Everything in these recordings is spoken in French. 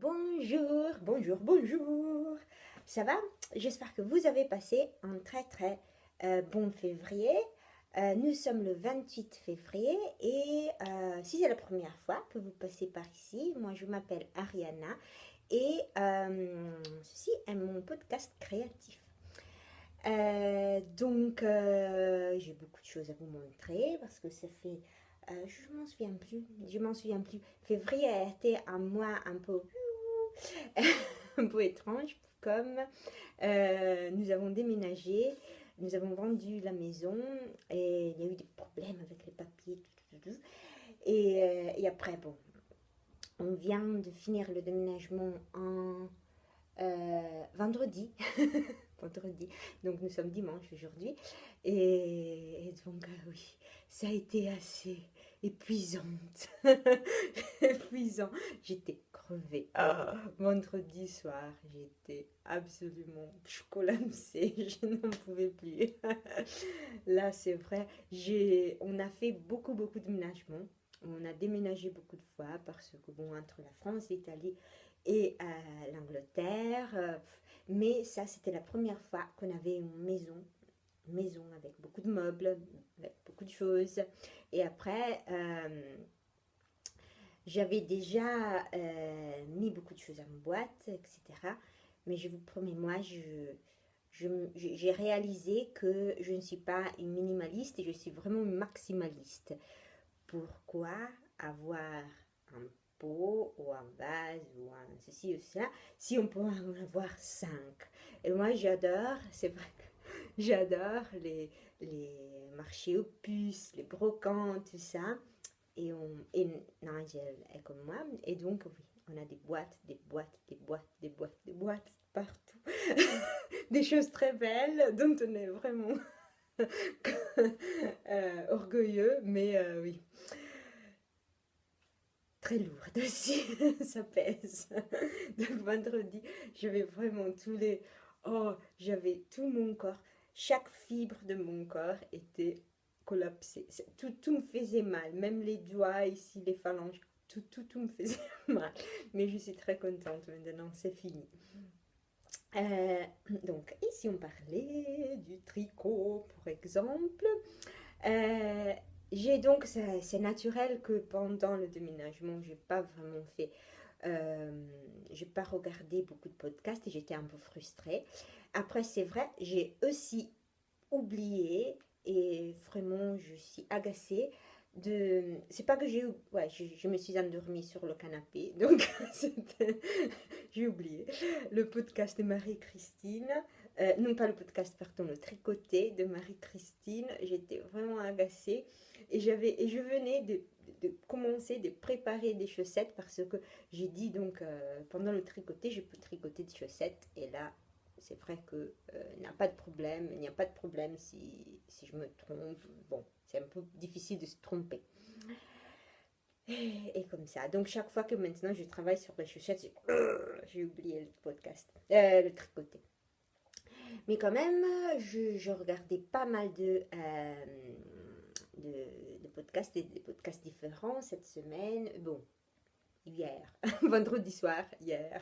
Bonjour, bonjour, bonjour. Ça va? J'espère que vous avez passé un très bon février. Nous sommes le 28 février et si c'est la première fois que vous passez par ici, moi je m'appelle Ariana et ceci est mon podcast créatif. J'ai beaucoup de choses à vous montrer parce que ça fait, je m'en souviens plus. Février a été un mois un peu un peu étrange, comme nous avons déménagé, nous avons vendu la maison et il y a eu des problèmes avec les papiers, tout. Et après, bon, on vient de finir le déménagement en vendredi. Vendredi. Donc nous sommes dimanche aujourd'hui. Oui, ça a été assez épuisante. Épuisant. J'étais crevée. Vendredi soir, j'étais absolument collapsée. Je n'en pouvais plus. Là, c'est vrai. On a fait beaucoup de ménagements. On a déménagé beaucoup de fois parce que, bon, entre la France, l'Italie et l'Angleterre, mais ça, c'était la première fois qu'on avait une maison avec beaucoup de meubles, avec beaucoup de choses. Et après, j'avais déjà mis beaucoup de choses en boîte, etc. Mais je vous promets, moi, j'ai réalisé que je ne suis pas une minimaliste et je suis vraiment une maximaliste. Pourquoi avoir un pot ou un vase ou un ceci ou cela si on peut en avoir cinq? Et moi, j'adore, c'est vrai que j'adore les marchés aux puces, les brocantes, tout ça. Et Nigel est comme moi. Et donc, oui, on a des boîtes, des boîtes, des boîtes, des boîtes, des boîtes partout. Des choses très belles dont on est vraiment orgueilleux. Mais oui, très lourde aussi, ça pèse. Donc vendredi, j'avais vraiment j'avais tout mon corps, chaque fibre de mon corps était collapsée. Tout me faisait mal, même les doigts ici, les phalanges, tout me faisait mal. Mais je suis très contente maintenant, c'est fini. Euh, donc ici on parlait du tricot, pour exemple. Euh, c'est naturel que pendant le déménagement, euh, j'ai pas regardé beaucoup de podcasts et j'étais un peu frustrée. Après, c'est vrai, j'ai aussi oublié et vraiment, je suis agacée c'est pas que ouais, je me suis endormie sur le canapé, donc j'ai oublié le podcast de Marie-Christine. Non, pas le podcast, pardon, le tricoté de Marie-Christine. J'étais vraiment agacée et je venais de commencer de préparer des chaussettes parce que j'ai dit donc pendant le tricoté, je peux tricoter des chaussettes et là, c'est vrai que il n'y a pas de problème, il n'y a pas de problème si je me trompe. Bon, c'est un peu difficile de se tromper. Et comme ça. Donc chaque fois que maintenant je travaille sur les chaussettes, j'ai oublié le podcast, le tricoté. Mais quand même, je regardais pas mal de, de podcasts, des podcasts différents cette semaine. Bon, hier, vendredi soir, hier,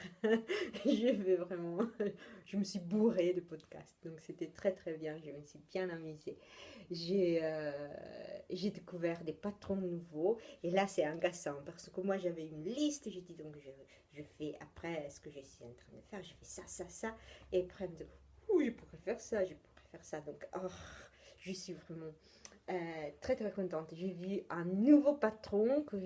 je me suis bourrée de podcasts. Donc c'était très bien, je me suis bien amusée. J'ai découvert des patrons nouveaux et là c'est agaçant parce que moi j'avais une liste, j'ai dit donc je fais après ce que je suis en train de faire, je fais ça et après me dit, ouh, je pourrais faire ça, je pourrais faire ça. Donc je suis vraiment très contente. J'ai vu un nouveau patron que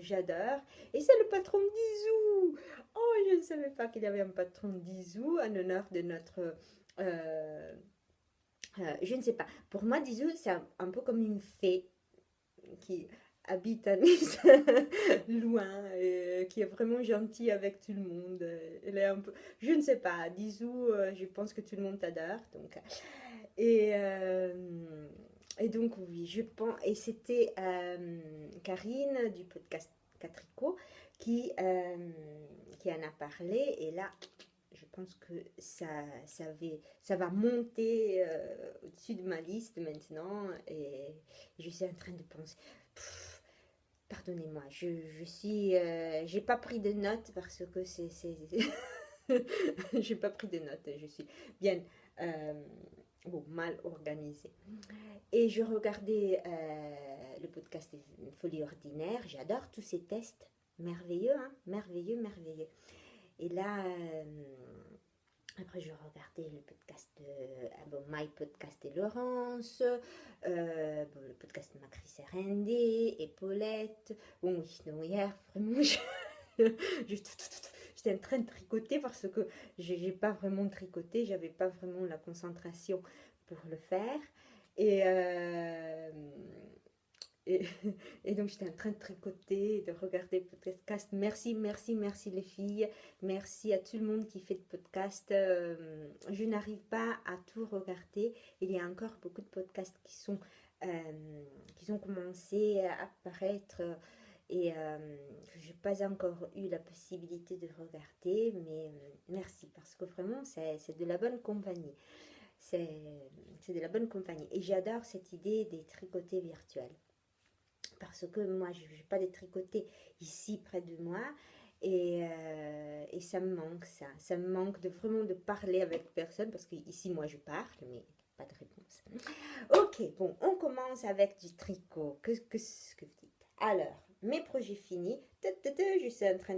j'adore et c'est le patron d'Izou. Oh, je ne savais pas qu'il y avait un patron d'Izou en honneur de notre... je ne sais pas. Pour moi, Dizou, c'est un peu comme une fée qui habite à Nice, loin, qui est vraiment gentille avec tout le monde. Elle est un peu... Je ne sais pas, Dizou, je pense que tout le monde t'adore. Et, euh, et donc, oui, je pense... Et c'était Karine du podcast Catrico qui en a parlé. Et là, je pense que ça va monter au-dessus de ma liste maintenant. Et je suis en train de penser. Pff, Pardonnez-moi, je suis, j'ai pas pris de notes parce que j'ai pas pris de notes, je suis bien, euh, bon, mal organisée. Et je regardais le podcast Folie Ordinaire, j'adore tous ces tests, merveilleux, hein, merveilleux, merveilleux. Et là, après, je regardais le podcast de bon, My Podcast et Laurence, bon, le podcast de Macri Serendé et Paulette. Bon, oui, donc hier, vraiment, j'étais en train de tricoter parce que j'ai pas vraiment tricoté, j'avais pas vraiment la concentration pour le faire. Et, et, et donc j'étais en train de tricoter, de regarder le podcast. Merci, merci, merci les filles. Merci à tout le monde qui fait le podcast. Je n'arrive pas à tout regarder. Il y a encore beaucoup de podcasts qui ont commencé à apparaître et je n'ai pas encore eu la possibilité de regarder. Mais merci parce que vraiment c'est de la bonne compagnie. C'est de la bonne compagnie. Et j'adore cette idée des tricotés virtuels parce que moi je n'ai pas de tricoter ici près de moi et ça me manque ça me manque de vraiment de parler avec personne parce que ici moi je parle mais pas de réponse. Ok, bon, on commence avec du tricot. Ce que vous dites? Alors, mes projets finis, je suis en train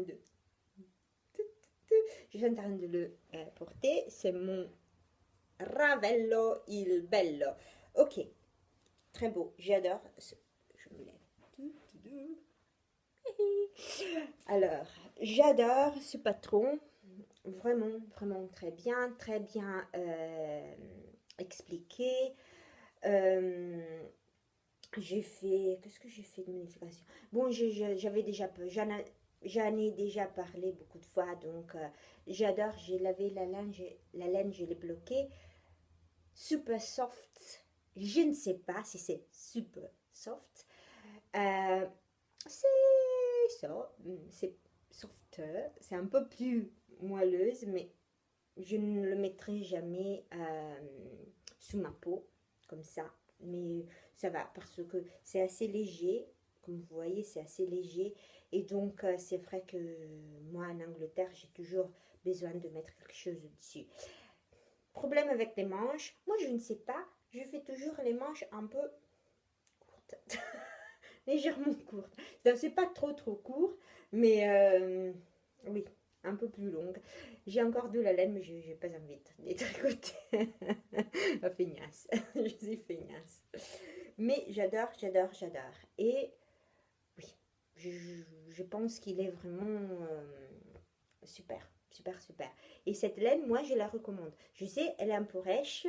de le porter, c'est mon Ravello il Bello. Ok, très beau, j'adore. Je me lève. Alors, j'adore ce patron, vraiment, vraiment très bien expliqué. J'ai fait, qu'est-ce que j'ai fait de modification? Bon, j'en ai déjà parlé beaucoup de fois, donc j'adore. J'ai lavé la laine, je l'ai bloquée. Super soft. Je ne sais pas si c'est super soft. Euh, c'est ça, c'est softer, c'est un peu plus moelleuse, mais je ne le mettrai jamais sous ma peau, comme ça. Mais ça va, parce que c'est assez léger, comme vous voyez, c'est assez léger. Et donc, c'est vrai que moi, en Angleterre, j'ai toujours besoin de mettre quelque chose dessus. Problème avec les manches, moi, je ne sais pas, je fais toujours les manches un peu courtes. Légèrement courte. C'est pas trop court, mais oui, un peu plus longue. J'ai encore de la laine, mais je n'ai pas envie de les tricoter. Feignasse, je suis feignasse. Mais j'adore. Et oui, je pense qu'il est vraiment super, super. Et cette laine, moi, je la recommande. Je sais, elle est un peu rêche,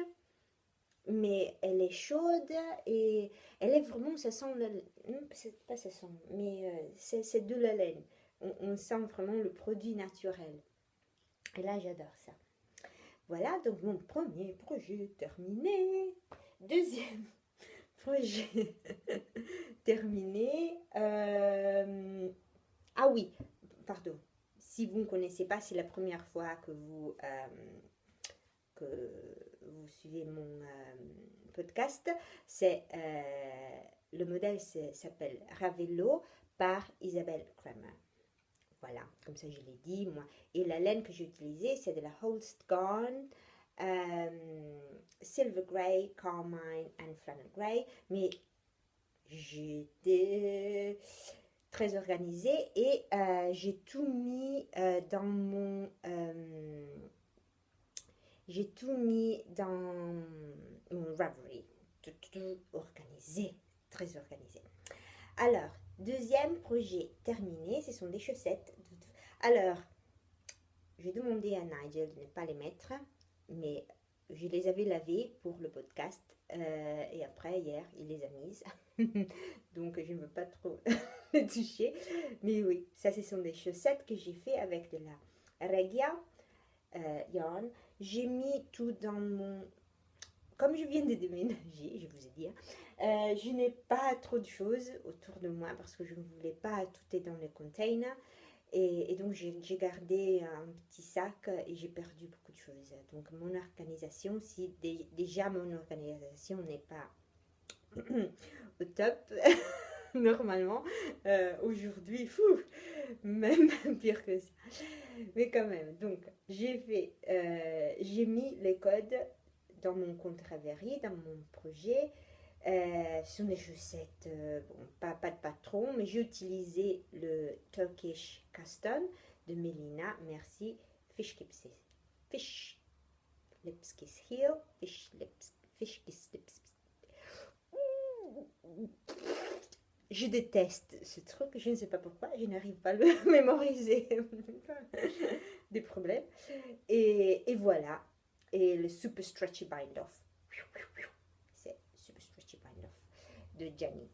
mais elle est chaude et elle est vraiment, ça sent, pas ça sent, mais c'est de la laine. On sent vraiment le produit naturel. Et là, j'adore ça. Voilà, donc mon premier projet terminé. Deuxième projet terminé. Ah oui, pardon. Si vous ne connaissez pas, c'est la première fois que vous suivez mon podcast, c'est le modèle s'appelle Ravello par Isabelle Kramer. Voilà, comme ça je l'ai dit moi. Et la laine que j'ai utilisée, c'est de la Holstgarn Silver Grey, Carmine and Flannel Grey. Mais j'étais très organisée et j'ai tout mis dans mon j'ai tout mis dans mon Ravelry. Tout organisé, très organisé. Alors, deuxième projet terminé, ce sont des chaussettes. Alors, j'ai demandé à Nigel de ne pas les mettre, mais je les avais lavées pour le podcast. Et après, hier, il les a mises. Donc, je ne veux pas trop les toucher. Mais oui, ça, ce sont des chaussettes que j'ai fait avec de la Regia yarn. J'ai mis tout dans mon... Comme je viens de déménager, je vous ai dit, je n'ai pas trop de choses autour de moi parce que je ne voulais pas tout être dans les containers. Et donc, j'ai gardé un petit sac et j'ai perdu beaucoup de choses. Donc, mon organisation, si déjà mon organisation n'est pas au top, normalement. Aujourd'hui, fou, même pire que ça. Mais quand même, donc j'ai mis les codes dans mon compte Ravelry, dans mon projet. Ce sont des chaussettes, bon, pas de patron, mais j'ai utilisé le Turkish Custom de Melina, merci. Fish Lips, Fish Lips Kiss Heel, Fish Kiss Lips. Je déteste ce truc, je ne sais pas pourquoi, je n'arrive pas à le mémoriser. Des problèmes. Et voilà. Et le Super Stretchy Bind Off. C'est Super Stretchy Bind Off de Gianni.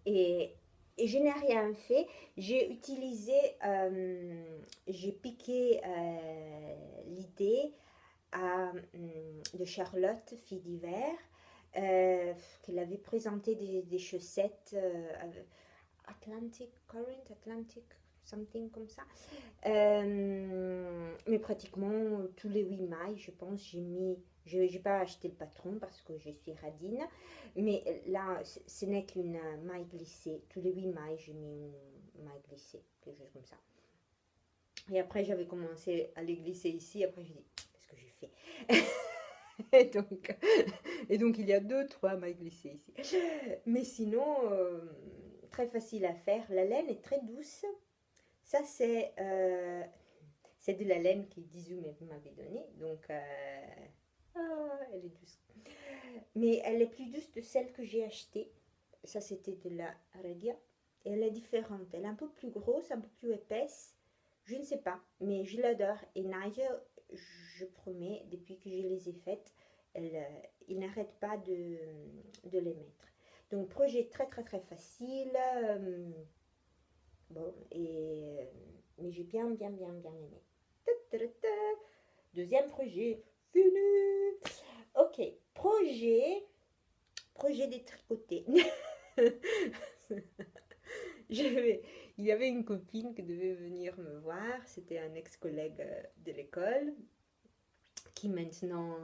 Et, et je n'ai rien fait. J'ai utilisé, j'ai piqué l'idée de Charlotte, fille d'hiver, qu'elle avait présenté des chaussettes Atlantic Current, Atlantic something comme ça. Mais pratiquement tous les 8 mailles, je pense, j'ai mis. Je n'ai pas acheté le patron parce que je suis radine. Mais là, ce n'est qu'une maille glissée. Tous les 8 mailles, j'ai mis une maille glissée. Quelque chose comme ça. Et après, j'avais commencé à les glisser ici. Après, j'ai dit, qu'est-ce que j'ai fait et donc, il y a 2-3 mailles glissées ici. Mais sinon, très facile à faire. La laine est très douce. Ça, c'est de la laine que Dizou m'avait donnée. Donc, elle est douce. Mais elle est plus douce de celle que j'ai achetée. Ça, c'était de la Regia. Et elle est différente. Elle est un peu plus grosse, un peu plus épaisse. Je ne sais pas, mais je l'adore. Et Nigel, je promets, depuis que je les ai faites, il n'arrête pas de les mettre. Donc, projet très, très, très facile. Bon, mais j'ai bien aimé. Deuxième projet, fini. Ok, projet détricoté. Il y avait une copine qui devait venir me voir, c'était un ex-collègue de l'école qui maintenant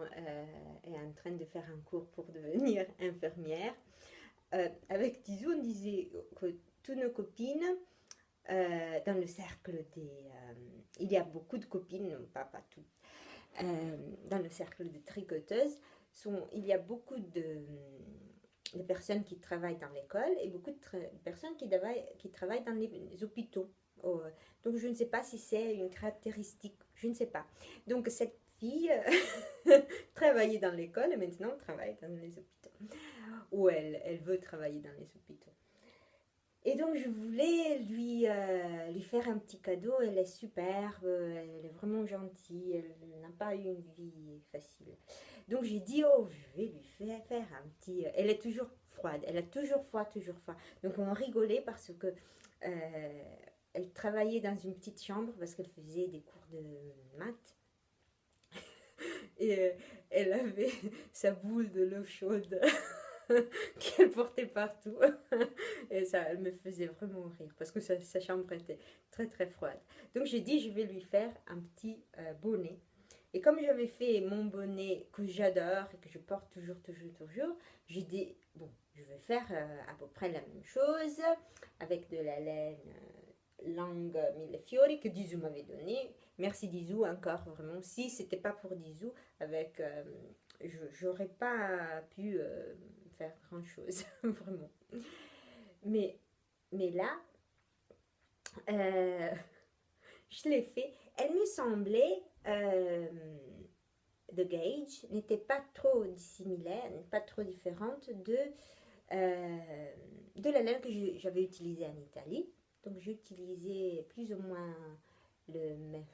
est en train de faire un cours pour devenir infirmière. Avec Tizou, on disait que toutes nos copines, dans le cercle il y a beaucoup de copines, pas toutes, dans le cercle des tricoteuses, il y a beaucoup de personnes qui travaillent dans l'école et beaucoup de personnes qui travaillent dans les hôpitaux. Donc je ne sais pas si c'est une caractéristique, je ne sais pas. Donc cette fille travaillait dans l'école et maintenant travaille dans les hôpitaux. Ou elle veut travailler dans les hôpitaux. Et donc je voulais lui faire un petit cadeau. Elle est superbe, elle est vraiment gentille, elle n'a pas eu une vie facile. Donc j'ai dit, oh, je vais lui faire un petit... Elle est toujours froide, elle a toujours froid. Donc on rigolait parce que elle travaillait dans une petite chambre parce qu'elle faisait des cours de maths. Et elle avait sa boule de l'eau chaude qu'elle portait partout. Et ça, elle me faisait vraiment rire parce que sa chambre était très très froide. Donc j'ai dit, je vais lui faire un petit bonnet. Et comme j'avais fait mon bonnet que j'adore et que je porte toujours, j'ai dit, bon, je vais faire à peu près la même chose avec de la laine Langue Millefiori que Dizou m'avait donné. Merci Dizou encore, vraiment. Si c'était pas pour Dizou, avec, j'aurais pas pu faire grand chose, vraiment. Mais là, je l'ai fait. Elle me semblait, The Gauge n'était pas trop similaire, pas trop différente de la laine que j'avais utilisée en Italie. Donc j'ai utilisé plus ou moins le même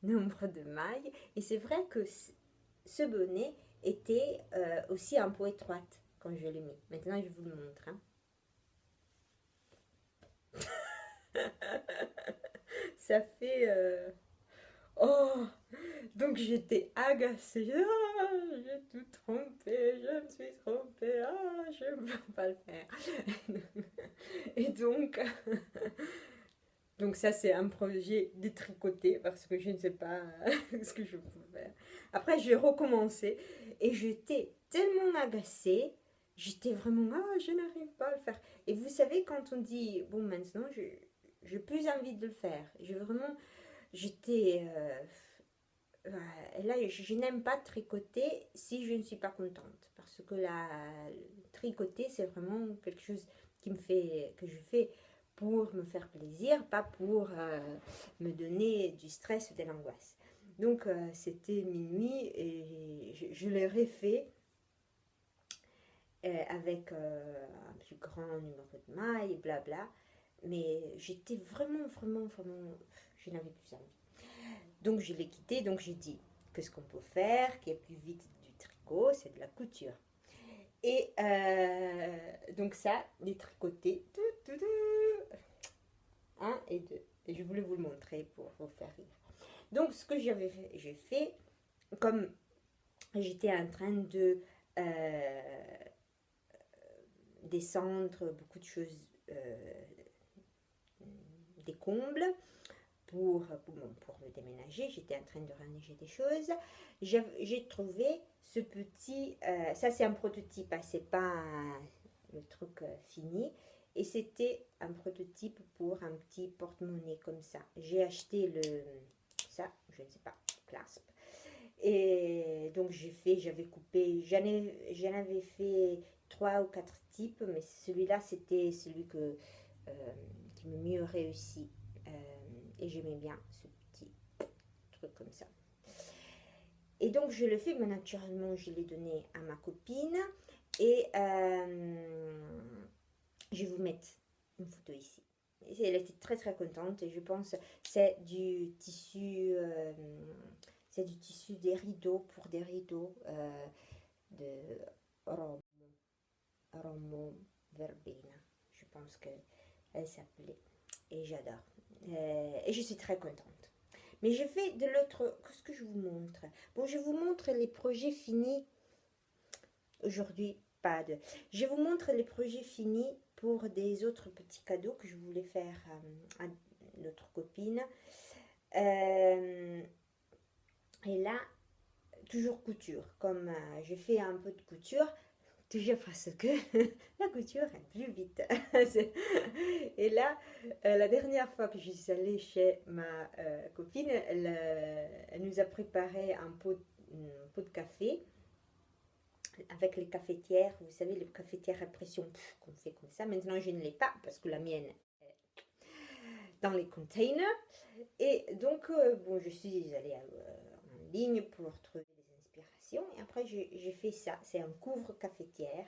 nombre de mailles. Et c'est vrai que ce bonnet était aussi un peu étroite quand je l'ai mis. Maintenant je vous le montre. Ça fait... Oh, donc j'étais agacée. Ah, j'ai tout trompé, je me suis trompée. Ah, je ne peux pas le faire. Et donc, donc ça c'est un projet détricoté parce que je ne sais pas ce que je peux faire. Après j'ai recommencé et j'étais tellement agacée j'étais vraiment, ah, je n'arrive pas à le faire. Et vous savez, quand on dit, bon, maintenant, j'ai plus envie de le faire. J'étais, là, je n'aime pas tricoter si je ne suis pas contente. Parce que tricoter, c'est vraiment quelque chose que je fais pour me faire plaisir, pas pour me donner du stress ou de l'angoisse. Donc, c'était minuit et je l'ai refait avec un plus grand numéro de mailles, blabla. Mais j'étais vraiment, je n'avais plus envie. Donc je l'ai quitté, donc j'ai dit que ce qu'on peut faire, qui est plus vite du tricot, c'est de la couture. Et donc ça, les tricotés, un et deux. Et je voulais vous le montrer pour vous faire rire. Donc ce que j'ai fait, comme j'étais en train de descendre beaucoup de choses, des combles, pour me déménager, j'étais en train de ranger des choses. J'ai trouvé ce petit, ça c'est un prototype, hein, c'est pas le truc fini. Et c'était un prototype pour un petit porte-monnaie comme ça. J'ai acheté ça, je ne sais pas, clasp. Et donc j'avais coupé, j'en avais fait 3 ou 4 types, mais celui-là c'était celui qui me mieux réussi. Et j'aimais bien ce petit truc comme ça. Et donc je le fais, mais naturellement je l'ai donné à ma copine. Et je vais vous mettre une photo ici. Elle était très contente et je pense c'est du tissu, des rideaux pour des rideaux de Romo Verbena. Je pense qu'elle s'appelait. Et j'adore. Et je suis très contente. Mais je fais de l'autre. Qu'est-ce que je vous montre? Bon, je vous montre les projets finis. Aujourd'hui, pas de. Je vous montre les projets finis pour des autres petits cadeaux que je voulais faire à notre copine. Et là, toujours couture. Comme je fais un peu de couture, toujours parce que la couture est plus vite. Et là, la dernière fois que je suis allée chez ma copine, elle nous a préparé un pot de café avec les cafetières. Vous savez, les cafetières à pression qu'on fait comme ça. Maintenant, je ne l'ai pas parce que la mienne est dans les containers. Et donc, bon, je suis allée en ligne pour trouver des inspirations. Et après, j'ai fait ça. C'est un couvre cafetière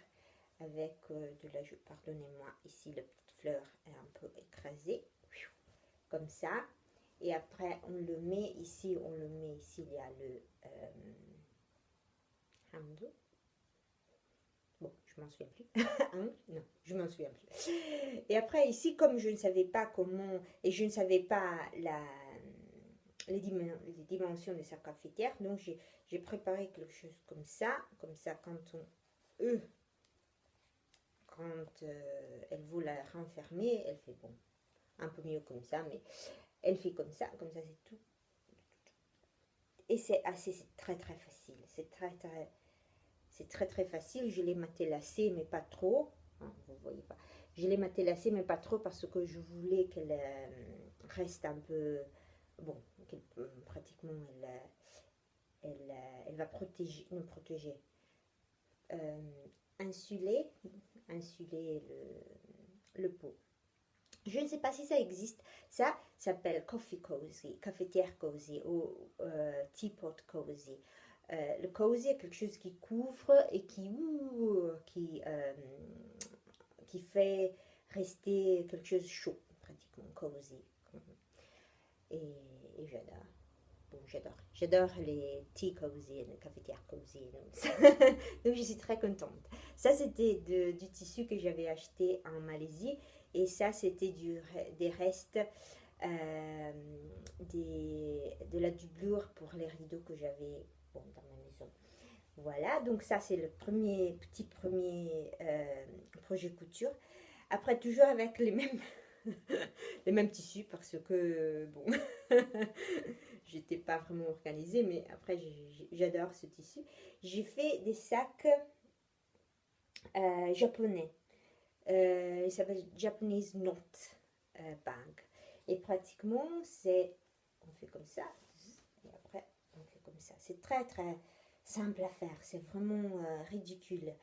avec de la... Pardonnez-moi, ici, la petite fleur est un peu écrasée. Comme ça. Et après, on le met ici. Il y a le handle. Bon, je m'en souviens plus. Hein? Non, je m'en souviens plus. Et après, ici, comme je ne savais pas comment, et je ne savais pas les dimensions de sa cafetière, donc j'ai préparé quelque chose comme ça quand elle veut la renfermer, elle fait bon, un peu mieux comme ça, mais elle fait comme ça c'est tout. Et c'est très facile, c'est très facile. Je l'ai matelassé, mais pas trop. Hein, vous voyez pas. Je l'ai matelassé, mais pas trop parce que je voulais qu'elle reste un peu... Bon, pratiquement, elle va nous protéger. Insuler le pot. Je ne sais pas si ça existe. Ça s'appelle Coffee Cozy, cafetière cozy ou teapot cozy. Le cozy est quelque chose qui couvre et qui fait rester quelque chose chaud, pratiquement cozy. Et j'adore. Bon, j'adore les tea cozy, les cafetières cozy. Donc je suis très contente. Ça, c'était du tissu que j'avais acheté en Malaisie. Et ça, c'était des restes de la doublure pour les rideaux que j'avais dans ma maison. Voilà, donc ça, c'est le premier projet couture. Après, toujours avec les mêmes, les mêmes tissus parce que, bon, j'étais pas vraiment organisée, mais après, j'adore ce tissu. J'ai fait des sacs japonais. Il s'appelle Japanese Knot Bag. Et pratiquement, on fait comme ça, et après, on fait comme ça. C'est très, très simple à faire. C'est vraiment ridicule.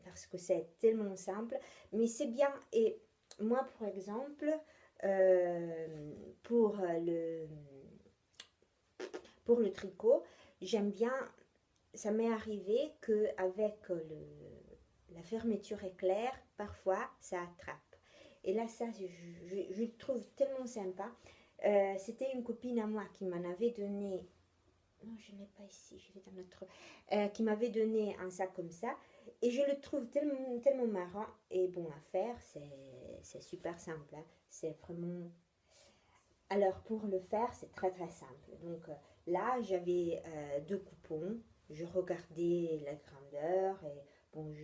Parce que c'est tellement simple. Mais c'est bien. Et moi, par exemple, euh, pour le, pour le tricot, j'aime bien. Ça m'est arrivé qu'avec la fermeture éclair, parfois ça attrape. Et là, ça, je le trouve tellement sympa. C'était une copine à moi qui m'en avait donné. Non, je ne l'ai pas ici, je l'ai dans notre. Qui m'avait donné un sac comme ça. Et je le trouve tellement, tellement marrant et bon à faire. C'est super simple, hein. C'est vraiment. Alors, pour le faire, c'est très très simple. Donc là, j'avais deux coupons. Je regardais la grandeur et bon,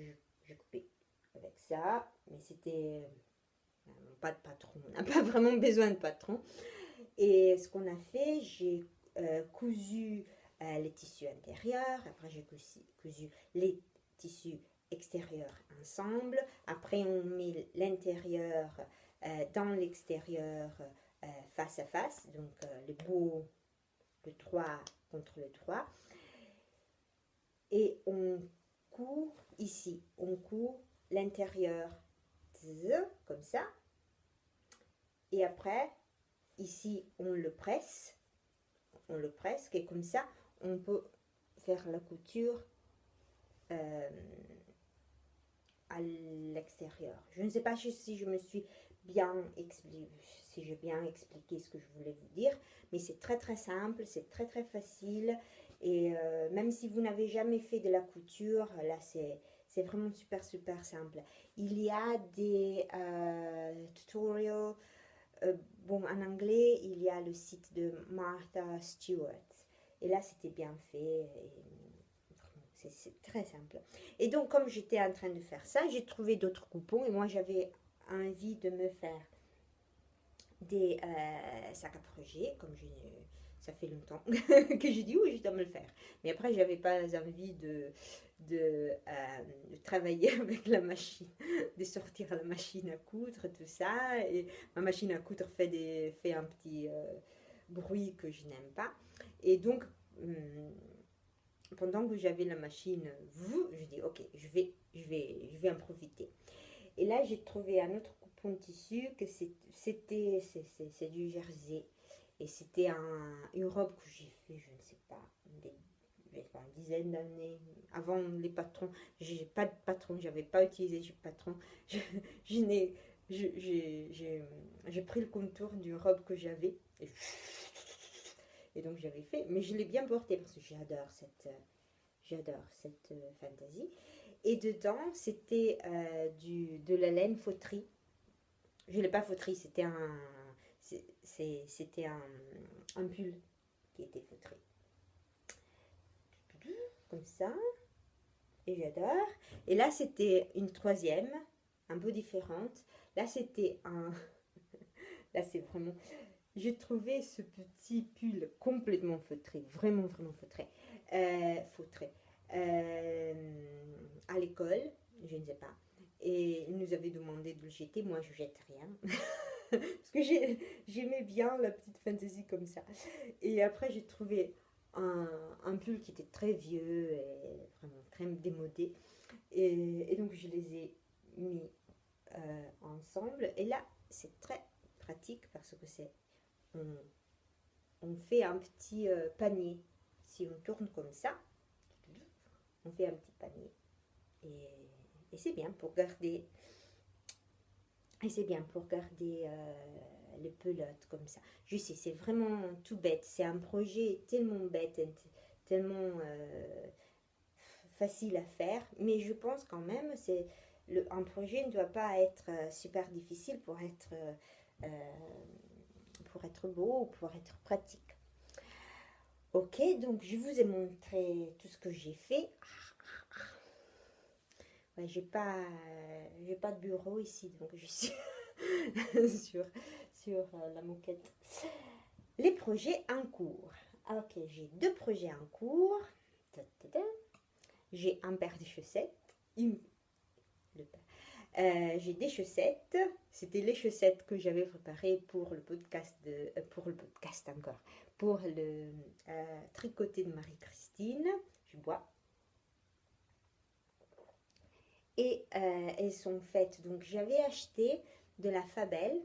je coupais avec ça. Mais c'était pas de patron. On n'a pas vraiment besoin de patron. Et ce qu'on a fait, j'ai cousu les tissus intérieurs. Après, j'ai cousu les tissus extérieurs ensemble. Après, on met l'intérieur dans l'extérieur face à face. Donc, le beau, le 3 contre le 3. Et on coud ici. On coud l'intérieur comme ça. Et après, ici, on le presse, et comme ça, on peut faire la couture euh, à l'extérieur. Je ne sais pas si je me suis bien expliqué, si j'ai bien expliqué ce que je voulais vous dire, mais c'est très très simple, c'est très très facile, et même si vous n'avez jamais fait de la couture, là c'est vraiment super super simple. Il y a des tutorials. Bon, en anglais, il y a le site de Martha Stewart. Et là, c'était bien fait. C'est très simple. Et donc, comme j'étais en train de faire ça, j'ai trouvé d'autres coupons. Et moi, j'avais envie de me faire des sacs à projet. Ça fait longtemps que j'ai dit oui, je dois me le faire. Mais après, j'avais pas envie de travailler avec la machine, de sortir la machine à coudre, tout ça. Et ma machine à coudre fait un petit bruit que je n'aime pas. Et donc, pendant que j'avais la machine, je dis ok, je vais en profiter. Et là, j'ai trouvé un autre coupon de tissu que c'est du jersey. Et c'était une robe que j'ai fait, je ne sais pas, une dizaine d'années avant les patrons. J'ai pas de patron, j'avais pas utilisé de patron. Je, je n'ai, j'ai pris le contour d'une robe que j'avais et donc j'avais fait, mais je l'ai bien portée parce que j'adore cette fantaisie. Et dedans, c'était de la laine fauterie. Je ne l'ai pas fauterie, c'était un pull qui était fautré. Comme ça. Et j'adore. Et là, c'était une troisième, un peu différente. Là, c'était un. Là, c'est vraiment. J'ai trouvé ce petit pull complètement feutré, vraiment, vraiment feutré. Feutré. À l'école, je ne sais pas. Et il nous avait demandé de le jeter. Moi, je jette rien. Parce que j'aimais bien la petite fantaisie comme ça. Et après, j'ai trouvé un pull qui était très vieux et vraiment très démodé. Et donc, je les ai mis ensemble. Et là, c'est très pratique parce que on, on fait un petit panier. Si on tourne comme ça, on fait un petit panier. Et c'est bien pour garder. Et c'est bien pour garder les pelotes comme ça. Je sais, c'est vraiment tout bête. C'est un projet tellement bête, tellement facile à faire. Mais je pense quand même, un projet ne doit pas être super difficile euh, pour être beau ou pour être pratique. Ok, donc je vous ai montré tout ce que j'ai fait. Ouais, j'ai pas de bureau ici, donc je suis sur la moquette. Les projets en cours. Ok, j'ai deux projets en cours. J'ai un paire de chaussettes une- le pain. J'ai des chaussettes. C'était les chaussettes que j'avais préparées pour le podcast pour le podcast encore, pour le tricoté de Marie-Christine. Je bois. Et elles sont faites. Donc j'avais acheté de la Fabelle.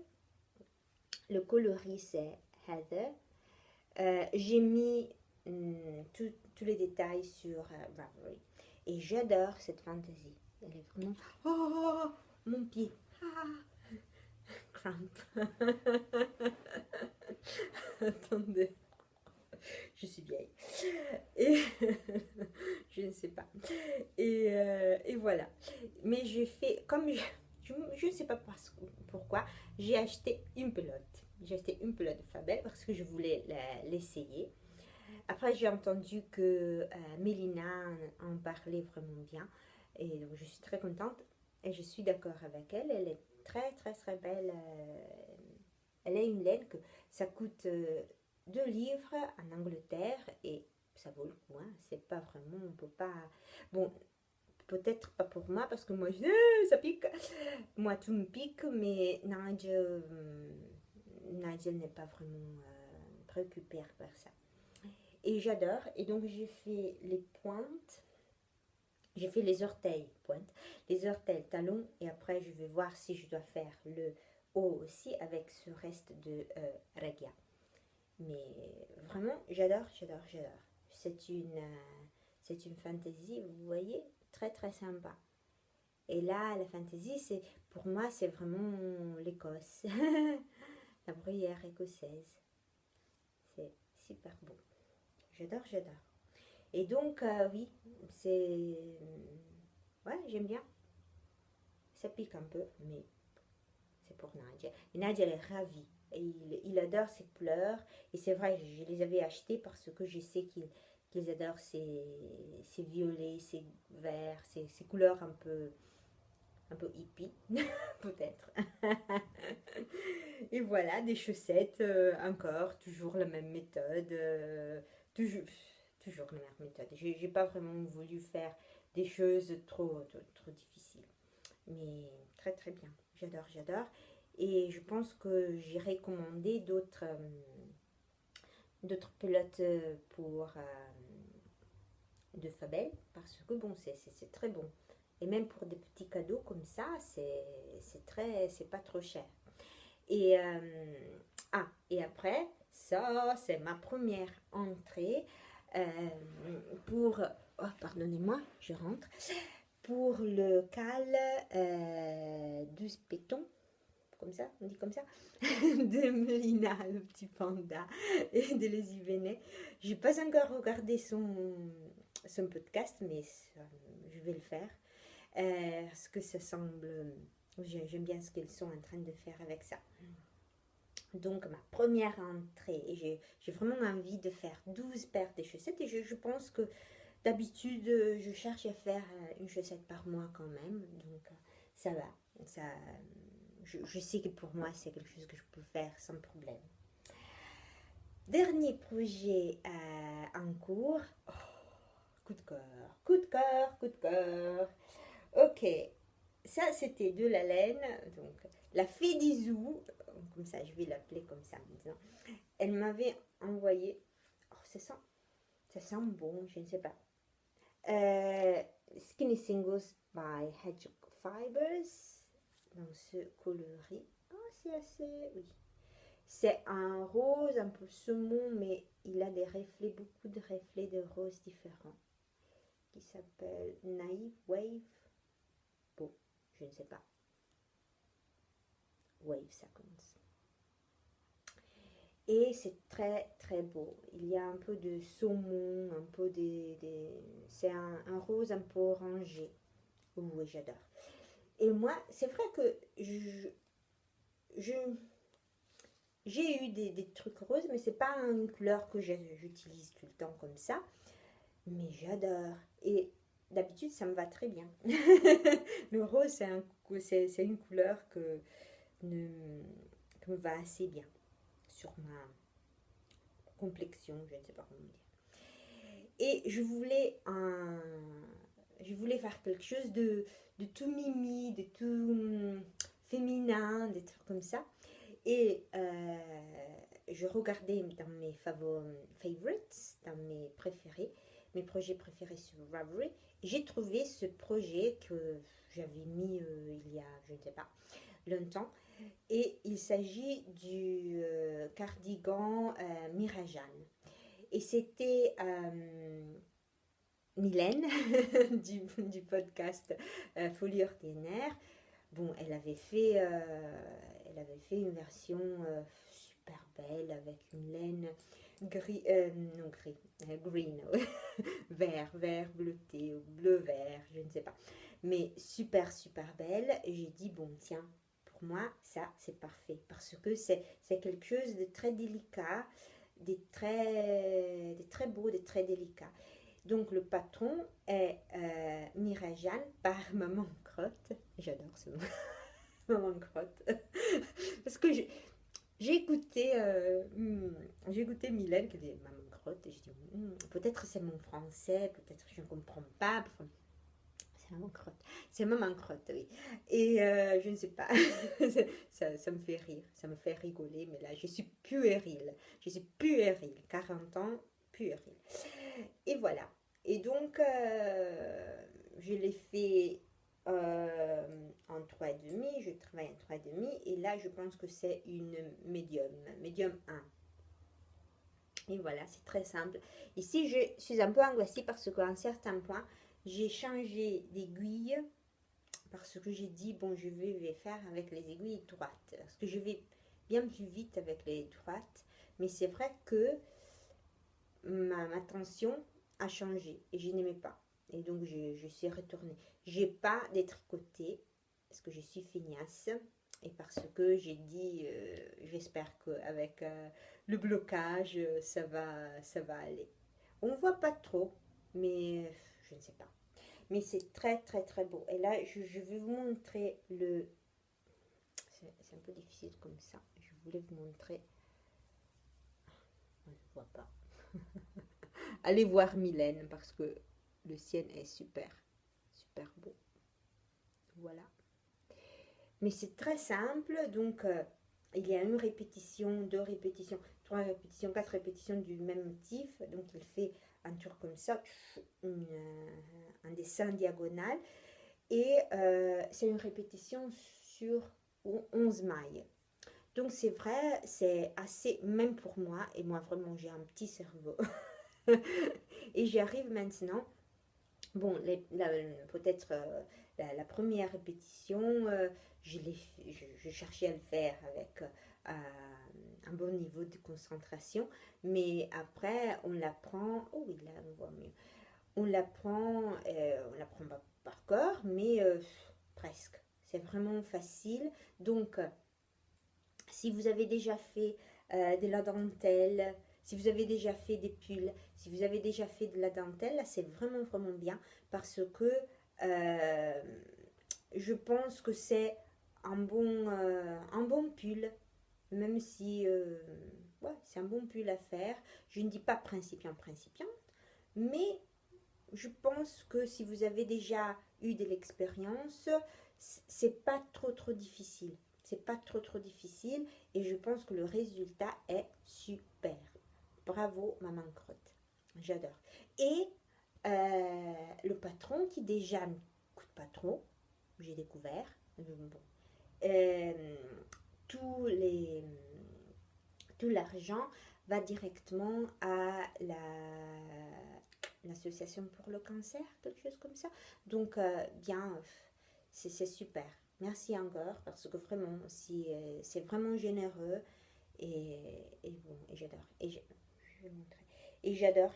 Le coloris c'est Heather. J'ai mis tous les détails sur Ravelry. Et j'adore cette fantaisie. Elle est vraiment... Oh, mon pied. Ah, cramp. Attendez. Je suis vieille. Et je ne sais pas. Et voilà. Mais j'ai fait, comme je ne sais pas pourquoi, j'ai acheté une pelote. J'ai acheté une pelote de Fabel parce que je voulais l'essayer. Après, j'ai entendu que Mélina en parlait vraiment bien. Et donc, je suis très contente. Et je suis d'accord avec elle. Elle est très, très, très belle. Elle a une laine que ça coûte 2 livres en Angleterre. Et ça vaut le coup. Hein. C'est pas vraiment... On peut pas... Bon, peut-être pas pour moi parce que moi, ça pique. Moi, tout me pique. Mais Nigel n'est pas vraiment préoccupé par ça. Et j'adore. Et donc, j'ai fait les pointes. J'ai fait les orteils, pointes. Les orteils, talons. Et après, je vais voir si je dois faire le haut aussi avec ce reste de radia. Mais vraiment, j'adore, j'adore, j'adore. C'est une fantaisie, vous voyez, très, très sympa. Et là, la fantaisie, c'est pour moi, c'est vraiment l'Écosse. La bruyère écossaise. C'est super beau. J'adore, j'adore. Et donc, oui, c'est... Ouais, j'aime bien. Ça pique un peu, mais c'est pour Nadia. Et Nadia, elle est ravie. Et il adore ses couleurs. Et c'est vrai, je les avais achetés parce que je sais qu'ils adorent ces violets, ces verts, ces couleurs un peu hippie, peut-être. Et voilà, des chaussettes, encore, toujours la même méthode. Toujours la même méthode. J'ai pas vraiment voulu faire des choses trop difficiles. Mais très très bien. J'adore, j'adore. Et je pense que j'irai commander d'autres pelotes pour de Fabel parce que bon, c'est très bon. Et même pour des petits cadeaux comme ça, c'est pas trop cher. Et et après, ça, c'est ma première entrée pour. Oh, pardonnez-moi, je rentre. Pour le cal 12 pétons, comme ça, on dit comme ça, de Melina, le petit panda, et de Les Yvénais. J'ai pas encore regardé son podcast, mais je vais le faire. Parce que ça semble... J'aime bien ce qu'ils sont en train de faire avec ça. Donc ma première entrée, et j'ai vraiment envie de faire 12 paires de chaussettes, et je pense que d'habitude je cherche à faire une chaussette par mois quand même, donc ça va, je sais que pour moi c'est quelque chose que je peux faire sans problème. Dernier projet en cours, oh, coup de cœur, coup de cœur, coup de cœur. Ok, ça c'était de la laine, donc la fée d'Izou, comme ça je vais l'appeler comme ça maintenant. Elle m'avait envoyé, oh, ça sent bon, je ne sais pas. Skinny Singles by Hedgehog Fibers, dans ce coloris. Oh, c'est assez, oui. C'est un rose un peu saumon, mais il a des reflets, beaucoup de reflets de rose différents, qui s'appelle Naive Wave. Bon, je ne sais pas. Wave, ça commence. Et c'est très très beau. Il y a un peu de saumon, un peu c'est un rose un peu orangé. Oui, j'adore. Et moi, c'est vrai que j'ai eu des trucs roses, mais c'est pas une couleur que j'utilise tout le temps comme ça. Mais j'adore. Et d'habitude, ça me va très bien. Le rose, c'est une couleur que me va assez bien sur ma complexion, je ne sais pas comment dire. Et je voulais je voulais faire quelque chose de tout mimi, de tout féminin, des trucs comme ça. Et je regardais dans mes favorites, dans mes préférés, mes projets préférés sur Ravelry. J'ai trouvé ce projet que j'avais mis il y a, je ne sais pas, longtemps. Et il s'agit du cardigan Mirajan. Et c'était Mylène du podcast Folie ordinaire. Bon, elle avait fait une version super belle avec une laine gris, non gris, green, vert bleuté, ou bleu vert, je ne sais pas. Mais super, super belle. Et j'ai dit, bon, tiens, pour moi, ça, c'est parfait. Parce que c'est quelque chose de très délicat, de très beau, de très délicat. Donc le patron est Mirajan par Maman Crotte. J'adore ce mot. Maman Crotte. Parce que j'ai écouté, Mylène qui dit Maman Crotte. Et j'ai dit, peut-être c'est mon français, peut-être je ne comprends pas. Enfin, c'est Maman Crotte. C'est Maman Crotte, oui. Et je ne sais pas. ça me fait rire. Ça me fait rigoler. Mais là, je suis puérile. 40 ans, puérile. Et voilà. Et donc, je l'ai fait en 3,5. Je travaille en 3,5. Et là, je pense que c'est une médium 1. Et voilà, c'est très simple. Ici, je suis un peu angoissée parce qu'à un certain point, j'ai changé d'aiguille parce que j'ai dit, bon, je vais faire avec les aiguilles droites. Parce que je vais bien plus vite avec les droites. Mais c'est vrai que ma tension a changé et je n'aimais pas. Et donc, je suis retournée. J'ai pas détricoté parce que je suis feignasse et parce que j'ai dit, j'espère qu'avec le blocage, ça va aller. On voit pas trop, mais je ne sais pas. Mais c'est très, très, très beau. Et là, je vais vous montrer le... C'est un peu difficile comme ça. Je voulais vous montrer... On ne voit pas. Allez voir Mylène parce que le sien est super, super beau. Voilà. Mais c'est très simple, donc il y a une répétition, 2 répétitions, 3 répétitions, 4 répétitions du même motif. Donc il fait un tour comme ça, un dessin diagonal. Et c'est une répétition sur 11 mailles. Donc c'est vrai, c'est assez, même pour moi, et moi vraiment j'ai un petit cerveau. Et j'arrive maintenant, bon, peut-être la première répétition, je cherchais à le faire avec un bon niveau de concentration, mais après on l'apprend, oh oui là on voit mieux, on l'apprend pas par cœur, mais presque, c'est vraiment facile. Donc si vous avez déjà fait de la dentelle, si vous avez déjà fait des pulls, si vous avez déjà fait de la dentelle, là c'est vraiment vraiment bien parce que euh, je pense que c'est un bon pull, même si ouais, c'est un bon pull à faire. Je ne dis pas principiante, mais je pense que si vous avez déjà eu de l'expérience, c'est pas trop difficile. C'est pas trop difficile et je pense que le résultat est super. Bravo, maman crotte. J'adore. Et le patron qui déjà ne coûte pas trop, j'ai découvert. Bon. Euh, tous les, tout l'argent va directement à l'association pour le cancer, quelque chose comme ça. Donc, bien, c'est super. Merci encore parce que vraiment, si, c'est vraiment généreux et bon, et j'adore. Je vais montrer. Et j'adore.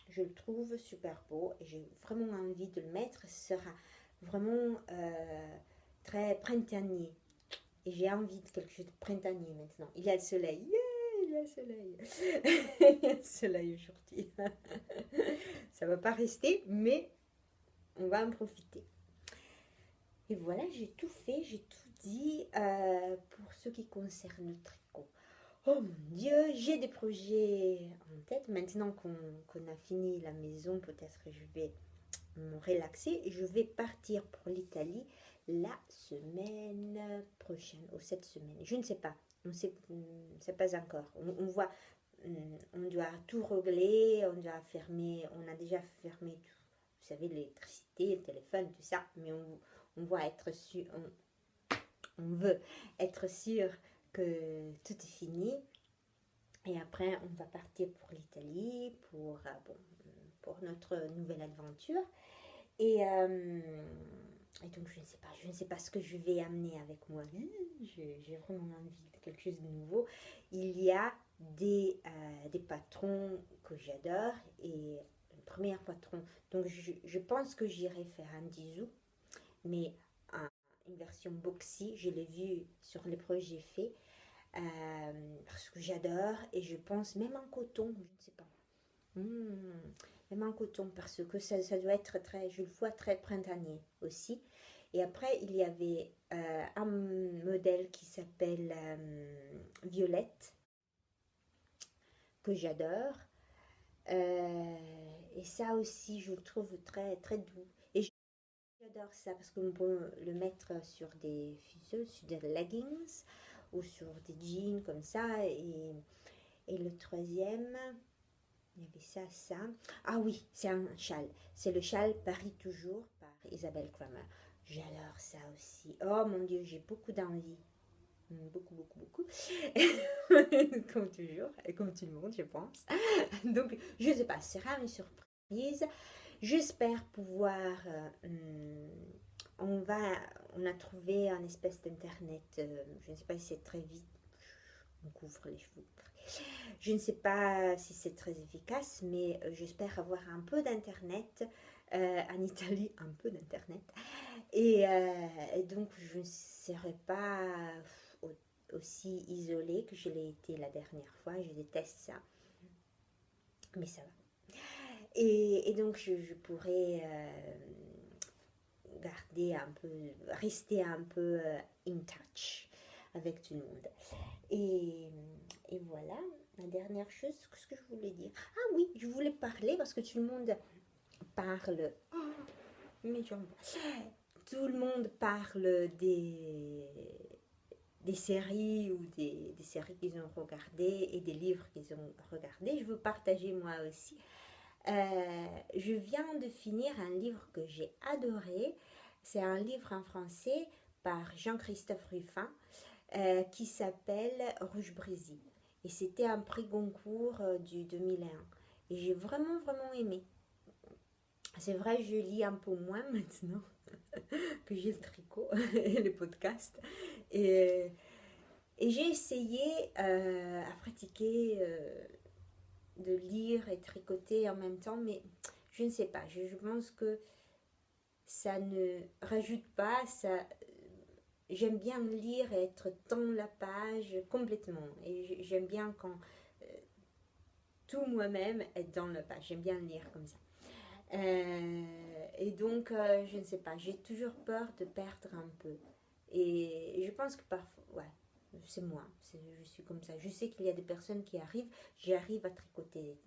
Je le trouve super beau et j'ai vraiment envie de le mettre. Ce sera vraiment très printanier. Et j'ai envie de quelque chose de printanier maintenant. Il y a le soleil. Yeah, il y a le soleil. Il y a le soleil aujourd'hui. Ça va pas rester, mais on va en profiter. Et voilà, j'ai tout fait, j'ai tout dit pour ce qui concerne le tricot. Oh mon Dieu, j'ai des projets en tête. Maintenant qu'on a fini la maison, peut-être que je vais me relaxer. Je vais partir pour l'Italie la semaine prochaine, ou cette semaine. Je ne sais pas. On sait, c'est pas encore. On voit, on doit tout régler, on doit fermer, on a déjà fermé tout. Vous savez, l'électricité, le téléphone, tout ça. Mais on va être sûr, on veut être sûr que tout est fini. Et après, on va partir pour l'Italie bon, pour notre nouvelle aventure. Et donc, je ne sais pas ce que je vais amener avec moi. J'ai vraiment envie de quelque chose de nouveau. Il y a des patrons que j'adore et le premier patron. Donc, je pense que j'irai faire un Dizou, mais une version boxy. Je l'ai vu sur les projets faits parce que j'adore et je pense même en coton, je ne sais pas. Même en coton parce que ça doit être très, je le vois très printanier aussi. Et après, il y avait un modèle qui s'appelle Violette, que j'adore. Et ça aussi, je le trouve très, très doux. Et j'adore ça parce qu'on peut le mettre sur des fuseux, sur des leggings ou sur des jeans comme ça. Et le troisième, il y avait ça. Ah oui, c'est un châle. C'est le châle Paris toujours par Isabelle Kramer. J'adore ça aussi. Oh mon Dieu, j'ai beaucoup d'envie. Beaucoup, beaucoup, beaucoup. Comme toujours, et comme tout le monde, je pense. Donc, je ne sais pas, ce sera une surprise. J'espère pouvoir... on a trouvé un espèce d'internet. Je ne sais pas si c'est très vite. On couvre les cheveux. Je ne sais pas si c'est très efficace, mais j'espère avoir un peu d'internet en Italie, un peu d'internet. Et donc, je ne serai pas aussi isolée que je l'ai été la dernière fois. Je déteste ça, mais ça va. Et donc, je pourrais garder un peu, rester un peu in touch avec tout le monde. Et voilà, la dernière chose, ce que je voulais dire. Ah oui, je voulais parler parce que tout le monde parle. Oh, mes jambes. Tout le monde parle des séries ou des séries qu'ils ont regardées et des livres qu'ils ont regardés. Je veux partager moi aussi. Je viens de finir un livre que j'ai adoré. C'est un livre en français par Jean-Christophe Ruffin qui s'appelle Rouge Brésil. Et c'était un prix Goncourt du 2001. Et j'ai vraiment, vraiment aimé. C'est vrai, je lis un peu moins maintenant que j'ai le tricot et le podcast. Et, et j'ai essayé à pratiquer de lire et tricoter en même temps, mais je ne sais pas. Je pense que ça ne rajoute pas, ça, j'aime bien lire et être dans la page complètement. Et j'aime bien quand tout moi-même est dans la page. J'aime bien lire comme ça. Et donc, je ne sais pas, j'ai toujours peur de perdre un peu. Et je pense que parfois, ouais, c'est moi, je suis comme ça. Je sais qu'il y a des personnes qui arrivent, j'arrive à tricoter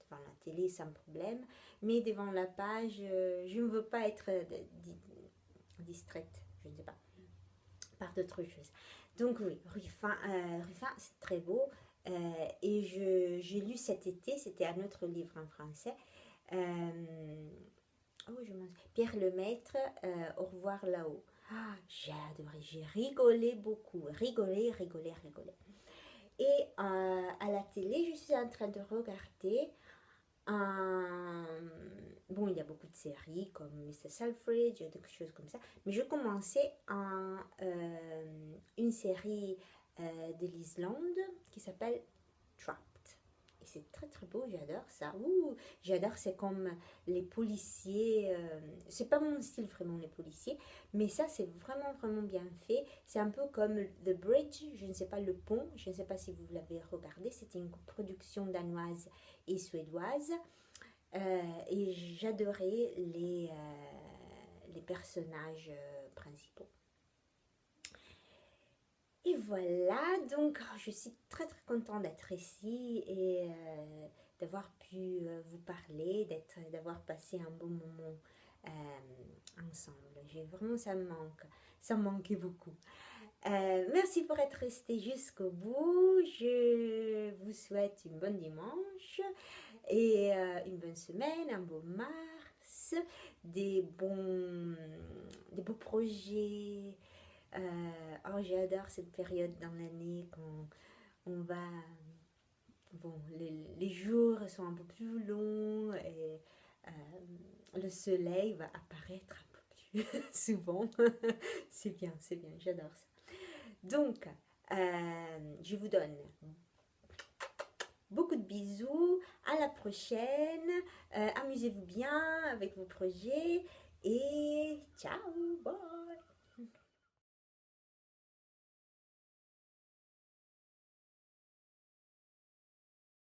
devant la télé sans problème, mais devant la page, je ne veux pas être distraite, je ne sais pas, par d'autres choses. Donc oui, Ruffin, c'est très beau. Et j'ai lu cet été, c'était un autre livre en français. Oh, Pierre Lemaître, Au revoir là-haut. Ah, j'ai adoré, j'ai rigolé beaucoup, rigolé. Et à la télé, je suis en train de regarder bon, il y a beaucoup de séries comme Mr. Selfridge, quelque chose comme ça. Mais je commençais une série de l'Islande qui s'appelle Trapped. Et c'est très très beau, j'adore ça. Ouh, j'adore, c'est comme les policiers. C'est pas mon style vraiment les policiers, mais ça c'est vraiment vraiment bien fait. C'est un peu comme The Bridge, je ne sais pas le pont, je ne sais pas si vous l'avez regardé. C'était une production danoise et suédoise. Et j'adorais les personnages principaux. Et voilà, donc je suis très très contente d'être ici et d'avoir pu vous parler, d'avoir passé un bon moment ensemble. Vraiment, ça me manquait beaucoup. Merci pour être resté jusqu'au bout. Je vous souhaite une bonne dimanche et une bonne semaine, un beau mars, des beaux projets. Oh, j'adore cette période dans l'année quand on va... Bon, les jours sont un peu plus longs et le soleil va apparaître un peu plus souvent. C'est bien, j'adore ça. Donc, je vous donne beaucoup de bisous. À la prochaine. Amusez-vous bien avec vos projets. Et ciao, bye.